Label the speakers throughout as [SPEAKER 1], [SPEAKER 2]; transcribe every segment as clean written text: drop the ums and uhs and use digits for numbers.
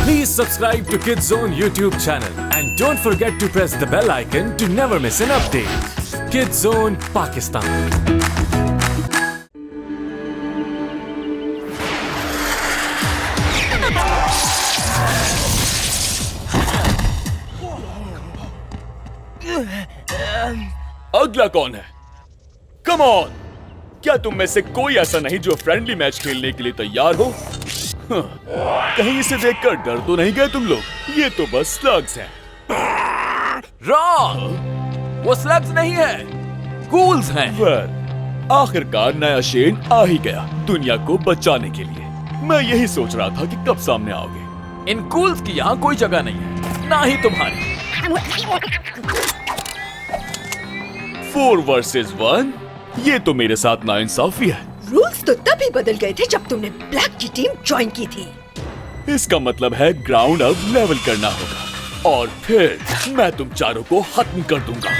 [SPEAKER 1] Please subscribe to Kids Zone YouTube channel and don't forget to press the bell icon to never miss an update. Kids Zone Pakistan.
[SPEAKER 2] अगला कौन है? Come on! क्या तुम में से कोई ऐसा नहीं जो फ्रेंडली मैच खेलने के लिए तैयार हो? कहीं इसे देखकर डर तो नहीं गए तुम लोग? ये तो बस स्लग्स हैं।
[SPEAKER 3] रॉन्ग! वो स्लग्स नहीं है, गूल्स हैं।
[SPEAKER 2] वेल, आखिरकार नया शेन आ ही गया दुनिया को बचाने के लिए। मैं यही सोच रहा था कि कब सामने आओगे।
[SPEAKER 3] इन गूल्स की यहाँ कोई जगह नहीं है, ना ही तुम्हारी।
[SPEAKER 2] 4 वर्सेस 1? ये तो मेरे साथ नाइंसाफी है।
[SPEAKER 4] रूल्स तो तभी बदल गए थे जब तुमने ब्लैक की टीम ज्वाइन की थी।
[SPEAKER 2] इसका मतलब है ग्राउंड अब लेवल करना होगा और फिर मैं तुम चारों को खत्म कर दूंगा।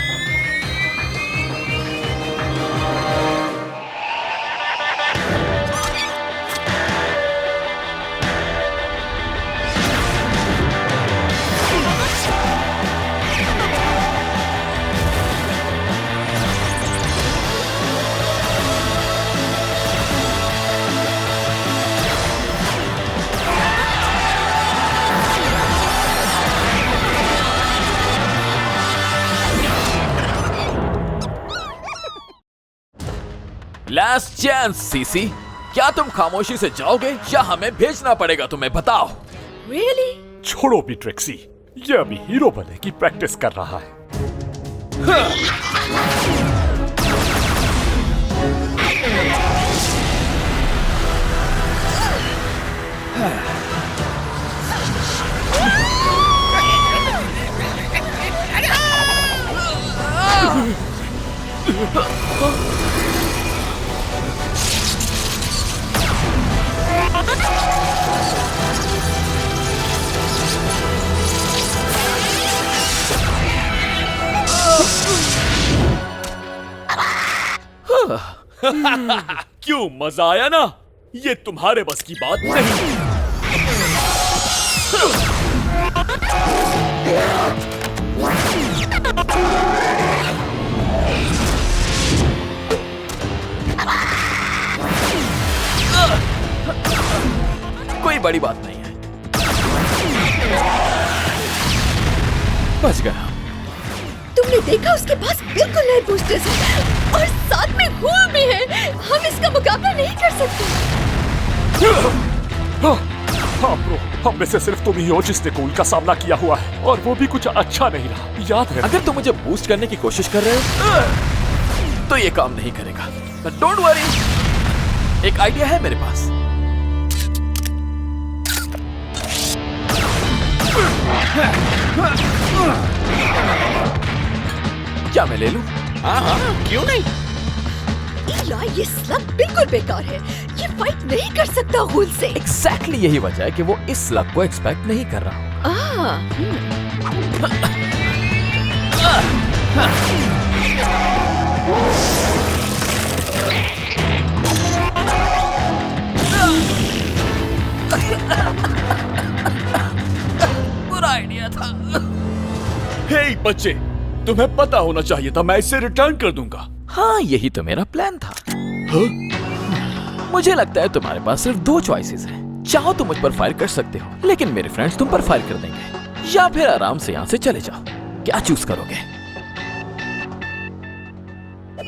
[SPEAKER 3] लास्ट चांस सीसी, क्या तुम खामोशी से जाओगे या हमें भेजना पड़ेगा तुम्हें? बताओ।
[SPEAKER 4] Really?
[SPEAKER 5] छोड़ो भी ट्रिक्सी, ये अभी हीरो बनने की प्रैक्टिस कर रहा है।
[SPEAKER 2] क्यों, मजा आया ना? ये तुम्हारे बस की बात नहीं।
[SPEAKER 3] कोई बड़ी बात नहीं है, बच गया।
[SPEAKER 4] तुमने देखा उसके पास बिल्कुल नए बूस्टर्स हैं और साथ में गूल भी है। हम इसका मुकाबला नहीं कर सकते।
[SPEAKER 5] हाँ ब्रो, हम में से सिर्फ तुम ही हो जिसने गूल का सामना किया हुआ है और वो भी कुछ अच्छा नहीं रहा, याद है?
[SPEAKER 3] अगर तुम मुझे बूस्ट करने की कोशिश कर रहे हो तो ये काम नहीं करेगा। बट डोंट वरी, एक आइडिया है मेरे पास। क्या मैं ले लूं? हाँ, क्यों नहीं?
[SPEAKER 4] इला, ये स्लग बिल्कुल बेकार है। ये फाइट नहीं कर सकता गूल से।
[SPEAKER 3] एग्जैक्टली यही वजह है कि वो इस स्लग को एक्सपेक्ट नहीं कर रहा हूं। बुरा आइडिया था।
[SPEAKER 2] हे बच्चे, तुम्हें पता होना चाहिए था मैं इसे रिटर्न कर दूंगा।
[SPEAKER 3] हाँ, यही तो मेरा प्लान था। मुझे लगता है तुम्हारे पास सिर्फ 2 चॉइसेस हैं। चाहो तो मुझ पर फायर कर सकते हो, लेकिन मेरे फ्रेंड्स तुम पर फायर कर देंगे, या फिर आराम से यहाँ से चले जाओ। क्या चूज करोगे?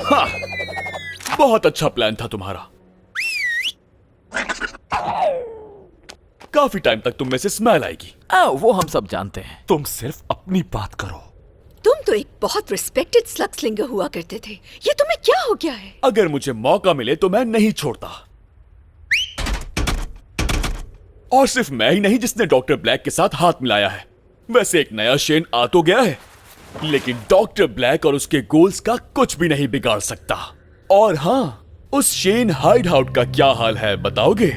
[SPEAKER 2] हाँ, बहुत अच्छा प्लान था तुम्हारा। काफी टाइम तक तुम में से स्मेल आएगी।
[SPEAKER 3] वो हम सब जानते हैं।
[SPEAKER 5] तुम सिर्फ अपनी बात करो।
[SPEAKER 4] तुम तो एक बहुत रिस्पेक्टेड स्लग स्लिंगर हुआ करते थे। ये तुम्हें क्या हो गया है?
[SPEAKER 2] अगर मुझे मौका मिले तो मैं नहीं छोड़ता। और सिर्फ मैं ही नहीं जिसने डॉक्टर ब्लैक के साथ हाथ मिलाया है। वैसे एक नया शेन आ तो गया है, लेकिन डॉक्टर ब्लैक और उसके गोल्स का कुछ भी नहीं बिगाड़ सकता। और हाँ, उस शेन हाइड आउट का क्या हाल है बताओगे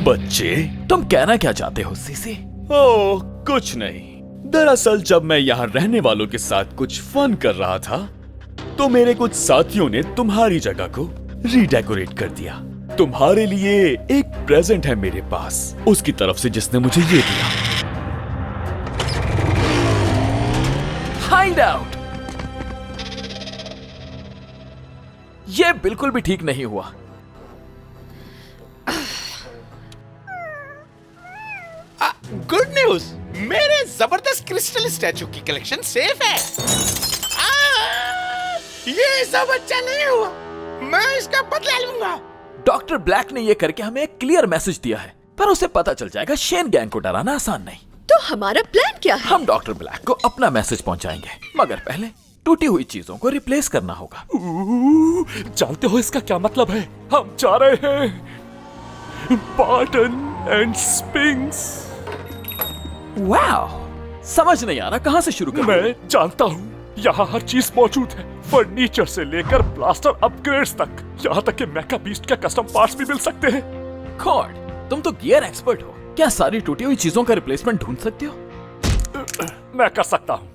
[SPEAKER 2] बच्चे?
[SPEAKER 3] तुम कहना क्या चाहते हो सीसी?
[SPEAKER 2] ओह, कुछ नहीं। दरअसल जब मैं यहाँ रहने वालों के साथ कुछ फन कर रहा था तो मेरे कुछ साथियों ने तुम्हारी जगह को रीडेकोरेट कर दिया। तुम्हारे लिए एक प्रेजेंट है मेरे पास, उसकी तरफ से जिसने मुझे ये दिया।
[SPEAKER 3] Field out. ये बिल्कुल भी ठीक नहीं हुआ।
[SPEAKER 6] गुड न्यूज, मेरे जबरदस्त क्रिस्टल स्टैचू की कलेक्शन सेफ है। ये सब अच्छा नहीं हुआ, मैं इसका बदला लूंगा।
[SPEAKER 3] डॉक्टर ब्लैक ने ये करके हमें एक क्लियर मैसेज दिया है, पर उसे पता चल जाएगा शेन गैंग को डराना आसान नहीं।
[SPEAKER 4] तो हमारा प्लान क्या है?
[SPEAKER 3] हम डॉक्टर ब्लैक को अपना मैसेज पहुंचाएंगे, मगर पहले टूटी हुई चीजों को रिप्लेस करना होगा।
[SPEAKER 5] जानते हो इसका क्या मतलब है? हम जा रहे हैं बार्टन एंड स्पिंक्स।
[SPEAKER 3] वाओ, समझ नहीं आ रहा कहां से शुरू करूं।
[SPEAKER 5] मैं जानता हूँ, यहाँ हर चीज मौजूद है, फर्नीचर से लेकर ब्लास्टर अपग्रेड्स तक, यहाँ तक कि मेका बीस्ट के कस्टम पार्ट्स भी मिल सकते हैं।
[SPEAKER 3] कॉर्ड, तुम तो गियर एक्सपर्ट हो, क्या सारी टूटी हुई चीजों का रिप्लेसमेंट ढूंढ सकते हो?
[SPEAKER 5] मैं कर सकता हूँ।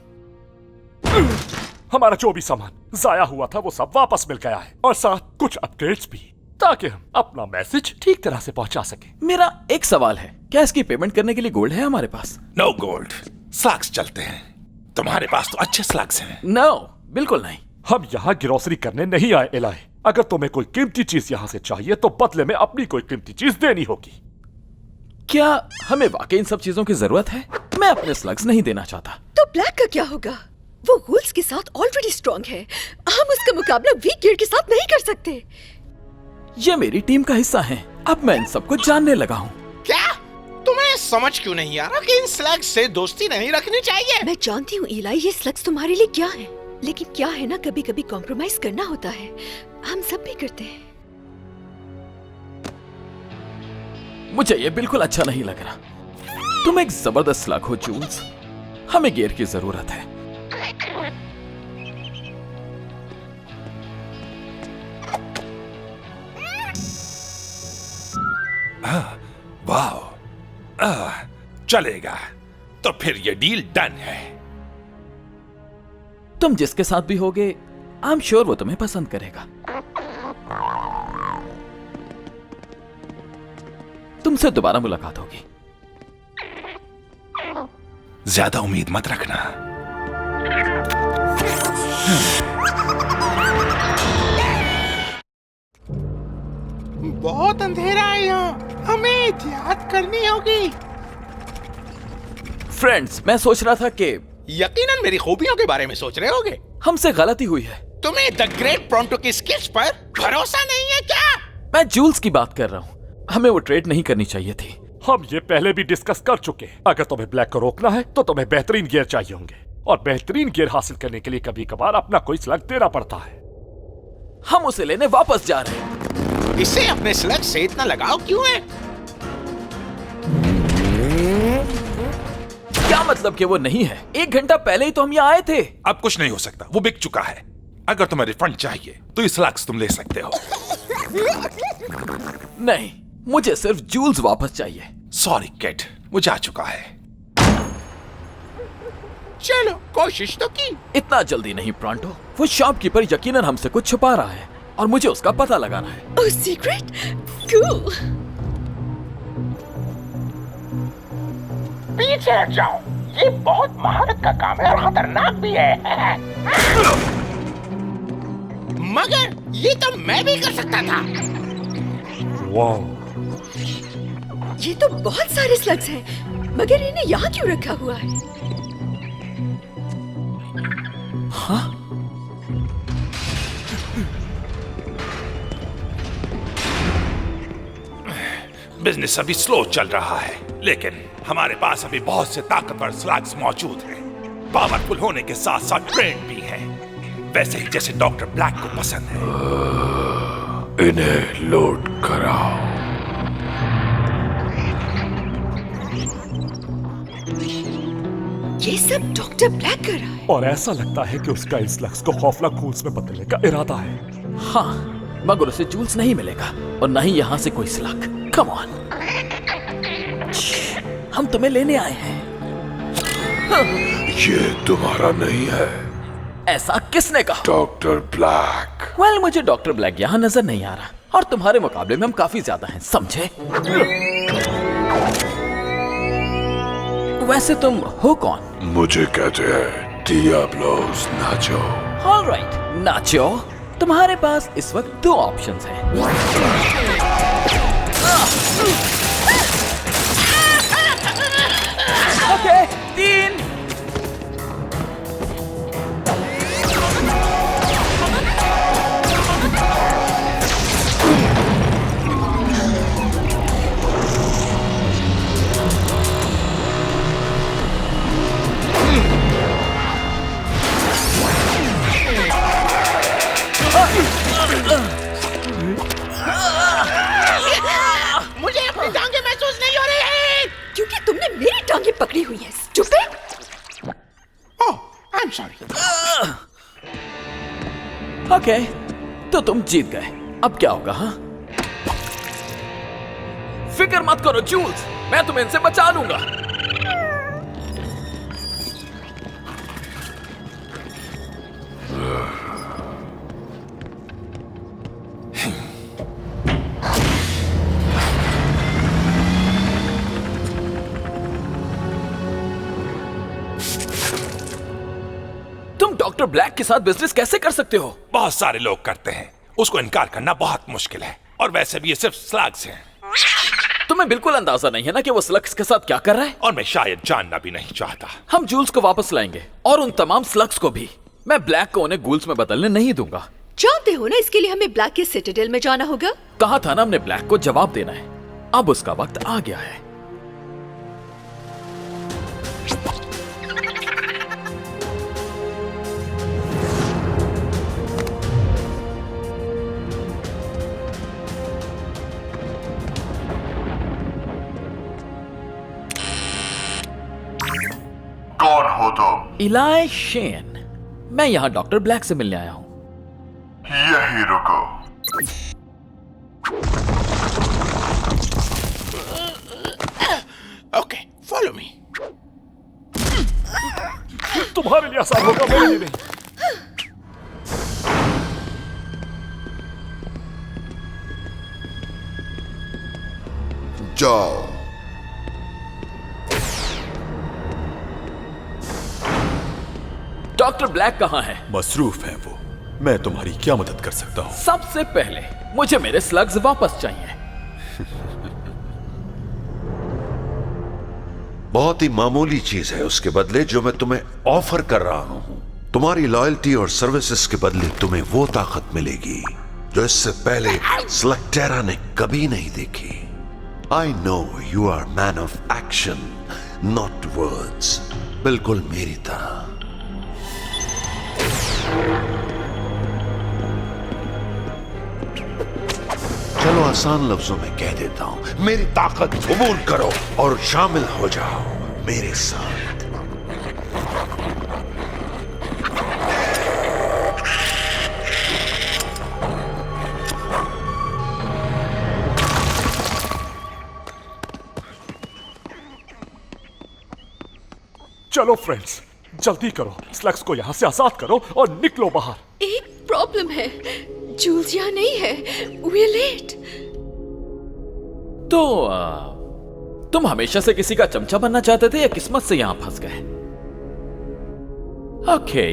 [SPEAKER 5] हमारा जो भी सामान जाया हुआ था वो सब वापस मिल गया है, और साथ कुछ अपग्रेड्स भी, ताकि हम अपना मैसेज ठीक तरह से पहुंचा सके।
[SPEAKER 3] मेरा एक सवाल है, क्या इसकी पेमेंट करने के लिए गोल्ड है हमारे पास?
[SPEAKER 6] नो गोल्ड, स्लग्स चलते हैं। तुम्हारे पास तो अच्छे स्लग्स हैं।
[SPEAKER 3] नो, बिल्कुल नहीं।
[SPEAKER 5] हम यहाँ ग्रोसरी करने नहीं आए एलाई। अगर तुम्हें कोई कीमती चीज यहाँ से चाहिए तो बदले में अपनी कोई कीमती चीज देनी होगी।
[SPEAKER 3] क्या हमें वाकई इन सब चीजों की जरूरत है? मैं अपने स्लग्स नहीं देना चाहता।
[SPEAKER 4] तो ब्लैक का क्या होगा? वो गूल्स के साथ ऑलरेडी स्ट्रॉन्ग है, हम उसका मुकाबला वीक गियर के साथ नहीं कर सकते।
[SPEAKER 3] ये मेरी टीम का हिस्सा है, अब मैं इन सबको जानने लगा हूँ।
[SPEAKER 6] क्या तुम्हें समझ क्यों नहीं आ रहा कि इन स्लग्स से दोस्ती नहीं रखनी चाहिए?
[SPEAKER 4] मैं जानती हूँ इलाई, ये स्लग्स तुम्हारे लिए क्या है, लेकिन क्या है ना, कभी कभी कॉम्प्रोमाइज करना होता है, हम सब भी करते हैं।
[SPEAKER 3] मुझे ये बिल्कुल अच्छा नहीं लग रहा। तुम एक जबरदस्त स्लग हो जूल्स, हमें गियर की जरूरत है।
[SPEAKER 6] वाह, चलेगा। तो फिर ये डील डन है।
[SPEAKER 3] तुम जिसके साथ भी होगे, आई एम श्योर वो तुम्हें पसंद करेगा। तुमसे दोबारा मुलाकात होगी।
[SPEAKER 6] ज्यादा उम्मीद मत रखना। बहुत अंधेरा है यहाँ, हमें एहतियात करनी होगी।
[SPEAKER 3] फ्रेंड्स, मैं सोच रहा था कि
[SPEAKER 6] यकीनन मेरी खूबियों के बारे में सोच रहे होगे।
[SPEAKER 3] हमसे गलती हुई है।
[SPEAKER 6] तुम्हें द ग्रेट प्रोंटो की स्किल्स पर भरोसा नहीं है क्या?
[SPEAKER 3] मैं जूल्स की बात कर रहा हूँ, हमें वो ट्रेड नहीं करनी चाहिए थी।
[SPEAKER 5] हम ये पहले भी डिस्कस कर चुके हैं। अगर तुम्हें ब्लैक को रोकना है तो तुम्हें बेहतरीन गियर चाहिए होंगे, और बेहतरीन गियर हासिल करने के लिए कभी कभार अपना कोई स्लग देना पड़ता है।
[SPEAKER 3] हम उसे लेने वापस जा रहे हैं।
[SPEAKER 6] इसे अपने स्लग से इतना लगाव क्यों है?
[SPEAKER 3] क्या मतलब कि वो नहीं है? 1 घंटा पहले ही तो हम यहाँ आए थे।
[SPEAKER 7] अब कुछ नहीं हो सकता, वो बिक चुका है। अगर तुम्हें रिफंड चाहिए तो इस स्लग्स तुम ले सकते हो।
[SPEAKER 3] नहीं, मुझे सिर्फ जूल्स वापस चाहिए।
[SPEAKER 7] सॉरी किड, वो जा चुका है।
[SPEAKER 6] चलो, कोशिश तो की।
[SPEAKER 3] इतना जल्दी नहीं प्रोंटो, वो शॉपकीपर यकीनन हमसे कुछ छुपा रहा है और मुझे उसका पता लगाना है।
[SPEAKER 4] ओह, सीक्रेट? कूल।
[SPEAKER 6] पीछे हट जाओ, ये बहुत महारत का काम है और खतरनाक भी है। मगर ये तो मैं भी कर सकता था।
[SPEAKER 5] वाह,
[SPEAKER 4] ये तो बहुत सारे स्लग्स हैं, मगर इन्हें यहाँ क्यों रखा हुआ है?
[SPEAKER 3] हाँ?
[SPEAKER 7] बिजनेस अभी स्लो चल रहा है, लेकिन हमारे पास अभी बहुत से ताकतवर स्लग्स मौजूद हैं। पावरफुल होने के साथ साथ ट्रेंड भी है, वैसे ही जैसे डॉक्टर ब्लैक को पसंद है।
[SPEAKER 5] इन्हें लोड कराओ।
[SPEAKER 4] ये सब डॉक्टर ब्लैक कर रहा है।
[SPEAKER 5] और ऐसा लगता है कि उसका इस स्लग्स को खौफनाक गूल्स में बदलने का इरादा है।
[SPEAKER 3] हाँ, मगर उसे जूल्स नहीं मिलेगा और न ही यहाँ से कोई स्लग। कम ऑन, हम तुम्हें लेने आए हैं।
[SPEAKER 5] ये तुम्हारा नहीं है,
[SPEAKER 3] ऐसा किसने कहा?
[SPEAKER 5] Doctor black.
[SPEAKER 3] वेल, मुझे डॉक्टर ब्लैक यहाँ नजर नहीं आ रहा, और तुम्हारे मुकाबले में हम काफी ज्यादा हैं, समझे? वैसे तुम हो कौन?
[SPEAKER 5] मुझे कहते हैं
[SPEAKER 8] Diablos Nacho.
[SPEAKER 3] ऑलराइट, नाचो। तुम्हारे पास इस वक्त दो ऑप्शंस हैं। ओके, 3।
[SPEAKER 6] मुझे अपनी टांगे महसूस नहीं हो रही है।
[SPEAKER 4] क्योंकि तुमने मेरी टांगे पकड़ी हुई है, stupid.
[SPEAKER 6] Oh, I am sorry.
[SPEAKER 3] Okay, तो तुम जीत गए। अब क्या होगा? हाँ, फिक्र मत करो जूल्स, मैं तुम्हें इनसे बचा लूंगा। तुम डॉक्टर ब्लैक के साथ बिजनेस कैसे कर सकते हो?
[SPEAKER 7] बहुत सारे लोग करते हैं, उसको इनकार करना बहुत मुश्किल है। और वैसे भी ये सिर्फ स्लग्स हैं।
[SPEAKER 3] तुम्हें बिल्कुल अंदाजा नहीं है ना कि वो स्लग्स के साथ क्या कर रहा है?
[SPEAKER 7] और मैं शायद जानना भी नहीं चाहता।
[SPEAKER 3] हम जूल्स को वापस लाएंगे और उन तमाम स्लग्स को भी। मैं ब्लैक को उन्हें गूल्स में बदलने नहीं दूंगा।
[SPEAKER 4] जानते हो ना, इसके लिए हमें ब्लैक के सिटाडेल में जाना होगा।
[SPEAKER 3] कहा था ना हमने ब्लैक को जवाब देना है। अब उसका वक्त आ गया है।
[SPEAKER 8] कौन हो तुम?
[SPEAKER 3] इलाई शेन। मैं यहाँ डॉक्टर ब्लैक से मिलने आया हूँ।
[SPEAKER 8] यही रुको।
[SPEAKER 6] Okay, follow me.
[SPEAKER 5] तुम्हारे लिए आसान होगा, मेरे लिए नहीं।
[SPEAKER 8] जाओ।
[SPEAKER 3] डॉक्टर ब्लैक कहाँ है?
[SPEAKER 2] मसरूफ है वो। मैं तुम्हारी क्या मदद कर सकता हूँ?
[SPEAKER 3] सबसे पहले मुझे मेरे स्लग्स वापस चाहिए।
[SPEAKER 8] बहुत ही मामूली चीज है उसके बदले जो मैं तुम्हें ऑफर कर रहा हूं। तुम्हारी लॉयल्टी और सर्विसेज के बदले तुम्हें वो ताकत मिलेगी जो इससे पहले स्लेक्टेरा ने कभी नहीं देखी। I know you are man of action, not words. बिल्कुल मेरी तरह। चलो आसान लफ्जों में कह देता हूं, मेरी ताकत कबूल करो और शामिल हो जाओ मेरे साथ।
[SPEAKER 5] चलो फ्रेंड्स, जल्दी करो, स्लग्स को यहाँ से आजाद करो और निकलो बाहर।
[SPEAKER 4] एक प्रॉब्लम है, जूल्स यहाँ नहीं है। We are late.
[SPEAKER 3] तो तुम हमेशा से किसी का चमचा बनना चाहते थे या किस्मत से यहाँ फंस गए? ओके,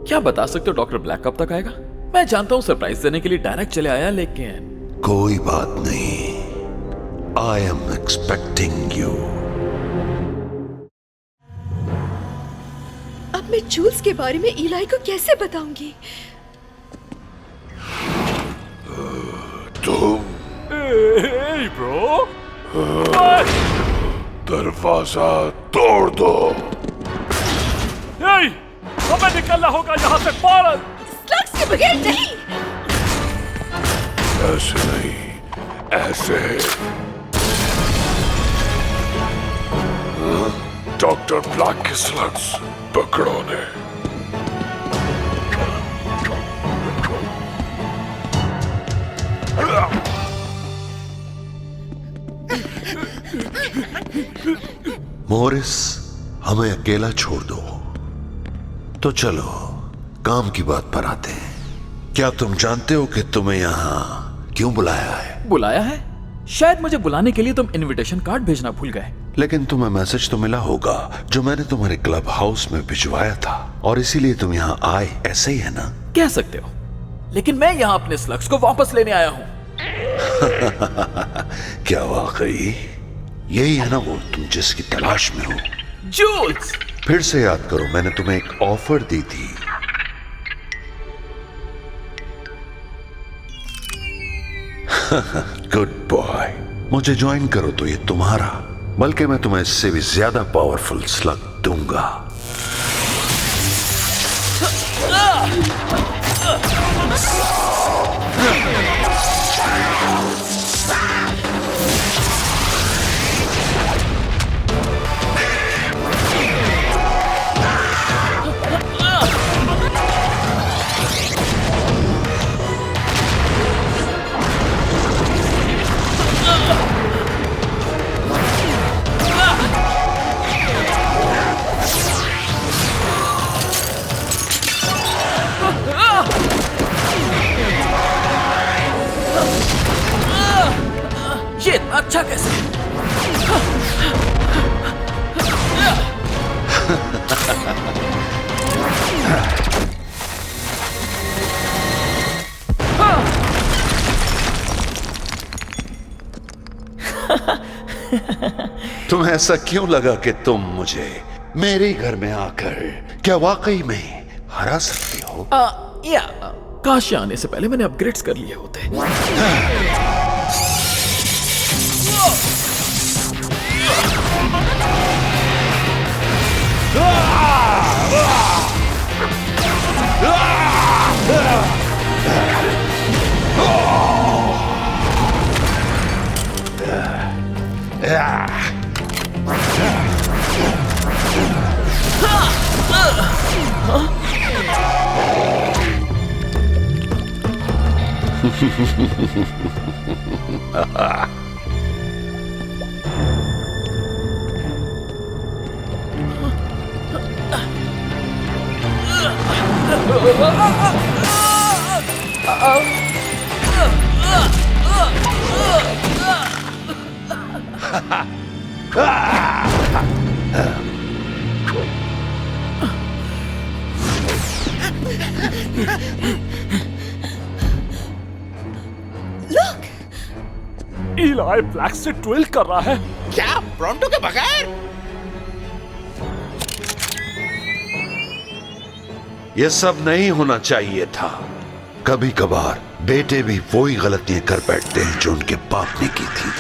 [SPEAKER 3] क्या बता सकते हो डॉक्टर ब्लैक कब तक आएगा? मैं जानता हूँ सरप्राइज देने के लिए डायरेक्ट चले आया, लेकिन
[SPEAKER 8] कोई बात नहीं। I am expecting you.
[SPEAKER 4] अब मैं जूल्स के बारे में इलाई को कैसे बताऊंगी?
[SPEAKER 8] तुम
[SPEAKER 5] Hey bro!
[SPEAKER 8] दरवाजा तोड़ दो।
[SPEAKER 5] Hey! हमें निकलना होगा यहाँ से फौरन!
[SPEAKER 4] स्लग्स के बगैर नहीं।
[SPEAKER 8] ऐसे नहीं, ऐसे। डॉक्टर ब्लैक के स्लग्स पकड़ो ने। मोरिस, हमें अकेला छोड़ दो। तो चलो काम की बात पर आते हैं। क्या तुम जानते हो कि तुम्हें यहाँ क्यों बुलाया है?
[SPEAKER 3] बुलाया है? शायद मुझे बुलाने के लिए तुम इनविटेशन कार्ड भेजना भूल गए।
[SPEAKER 8] लेकिन तुम्हें मैसेज तो मिला होगा जो मैंने तुम्हारे क्लब हाउस में भिजवाया था। और इसीलिए तुम यहाँ आए, ऐसे ही है ना?
[SPEAKER 3] कह सकते हो, लेकिन मैं यहाँ अपने स्लग्स को वापस लेने आया हूँ।
[SPEAKER 8] क्या वाकई यही है ना वो तुम जिसकी तलाश में हो?
[SPEAKER 3] जूल्स!
[SPEAKER 8] फिर से याद करो, मैंने तुम्हें एक ऑफर दी थी। Good boy. मुझे ज्वाइन करो तो ये तुम्हारा, बल्कि मैं तुम्हें इससे भी ज्यादा पावरफुल स्लग दूंगा।
[SPEAKER 3] ये इतना अच्छा कैसे?
[SPEAKER 8] तुम्हें ऐसा क्यों लगा कि तुम मुझे मेरे घर में आकर क्या वाकई में हरा सकती हो?
[SPEAKER 3] काश आने से पहले मैंने अपग्रेड्स कर लिए होते।
[SPEAKER 5] इलाई ब्लैक से ड्रिल कर रहा है।
[SPEAKER 6] क्या ब्रोंटो के बगैर?
[SPEAKER 8] यह सब नहीं होना चाहिए था। कभी कभार बेटे भी वही गलतियां कर बैठते हैं जो उनके बाप ने की थी।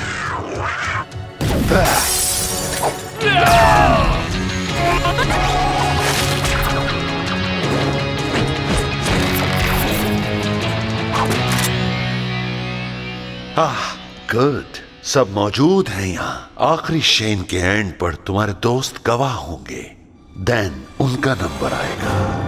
[SPEAKER 8] गुड, सब मौजूद हैं यहाँ। आखिरी शेन के एंड पर तुम्हारे दोस्त गवाह होंगे, देन उनका नंबर आएगा।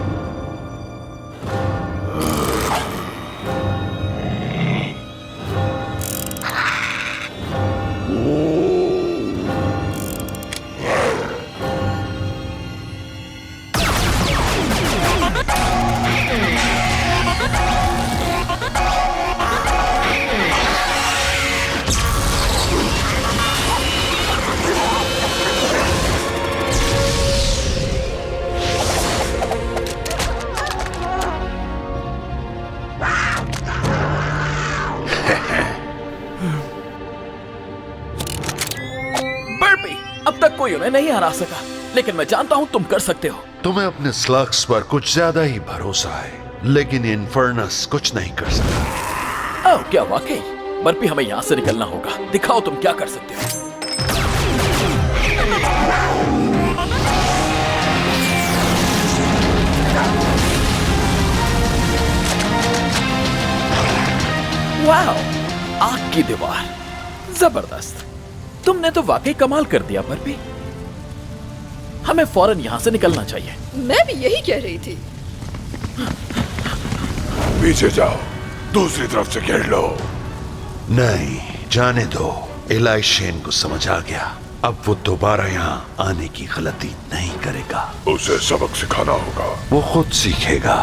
[SPEAKER 3] अब तक कोई उन्हें नहीं हरा सका, लेकिन मैं जानता हूं तुम कर सकते हो।
[SPEAKER 8] तुम्हें अपने स्लग्स पर कुछ ज्यादा ही भरोसा है, लेकिन इन्फर्नस कुछ नहीं कर सकता।
[SPEAKER 3] ओह, क्या वाकई? बर्फी, हमें यहाँ से निकलना होगा। दिखाओ तुम क्या कर सकते हो। वाओ, आग की दीवार, जबरदस्त। तुमने तो वाकई कमाल कर दिया बर्फी। हमें फौरन यहाँ से निकलना चाहिए।
[SPEAKER 4] मैं भी यही कह रही थी।
[SPEAKER 7] पीछे जाओ, दूसरी तरफ से घेर लो।
[SPEAKER 8] नहीं, जाने दो। इलाई शेन को समझ आ गया, अब वो दोबारा यहाँ आने की गलती नहीं करेगा।
[SPEAKER 7] उसे सबक सिखाना होगा।
[SPEAKER 8] वो खुद सीखेगा,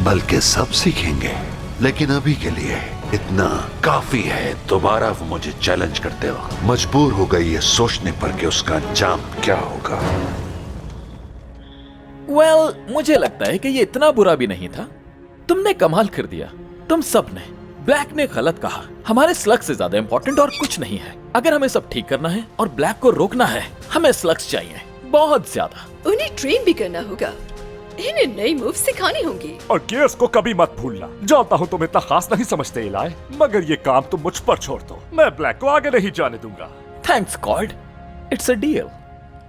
[SPEAKER 8] बल्कि सब सीखेंगे। लेकिन अभी के लिए इतना काफी है। दोबारा वो मुझे चैलेंज करते वक्त मजबूर हो गई ये सोचने पर कि उसका अंजाम क्या होगा।
[SPEAKER 3] मुझे लगता है कि ये इतना बुरा भी नहीं था। तुमने कमाल कर दिया, तुम सब ने। ब्लैक ने गलत कहा, हमारे स्लग्स से ज्यादा इंपॉर्टेंट और कुछ नहीं है। अगर हमें सब ठीक करना है और ब्लैक को रोकना है, हमें स्लग्स चाहिए, बहुत ज्यादा।
[SPEAKER 4] उन्हें ट्रेन भी करना होगा, इन्हें नई मूव सिखानी होंगी।
[SPEAKER 5] और गियर्स को कभी मत भूलना। जानता हूँ तुम इतना खास नहीं समझते इलाई, मगर ये काम तुम मुझ पर छोड़ दो। मैं ब्लैक को आगे नहीं जाने दूंगा।
[SPEAKER 3] Thanks God, it's a deal.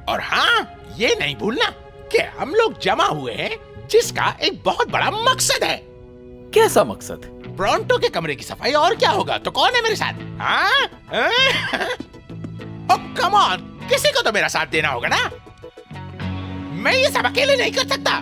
[SPEAKER 6] और हाँ, ये नहीं भूलना कि हम लोग जमा हुए हैं जिसका एक बहुत बड़ा मकसद है।
[SPEAKER 3] कैसा मकसद?
[SPEAKER 6] ब्रॉन्टो के कमरे की सफाई, और क्या होगा। तो कौन है मेरे साथ? हाँ? ओह कम ऑन, किसी को तो मेरा साथ देना होगा ना। मैं ये सब अकेले नहीं कर सकता।